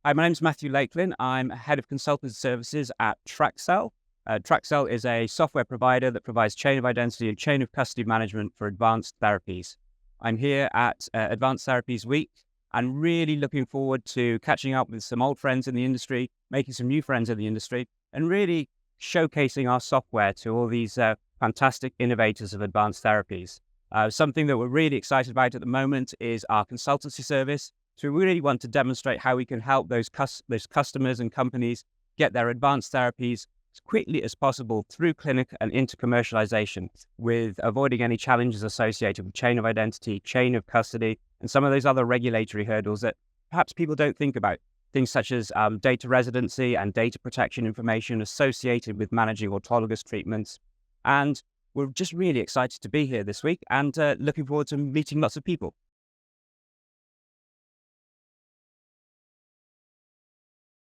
Hi, my name is Matthew Lakelin. I'm head of consultancy services at TrakCel. TrakCel is a software provider that provides chain of identity and chain of custody management for advanced therapies. I'm here at Advanced Therapies Week and really looking forward to catching up with some old friends in the industry, making some new friends in the industry, and really showcasing our software to all these fantastic innovators of advanced therapies. Something that we're really excited about at the moment is our consultancy service. So we really want to demonstrate how we can help those customers and companies get their advanced therapies as quickly as possible through clinic and into commercialization, with avoiding any challenges associated with chain of identity, chain of custody, and some of those other regulatory hurdles that perhaps people don't think about. Things such as data residency and data protection information associated with managing autologous treatments. And we're just really excited to be here this week and looking forward to meeting lots of people.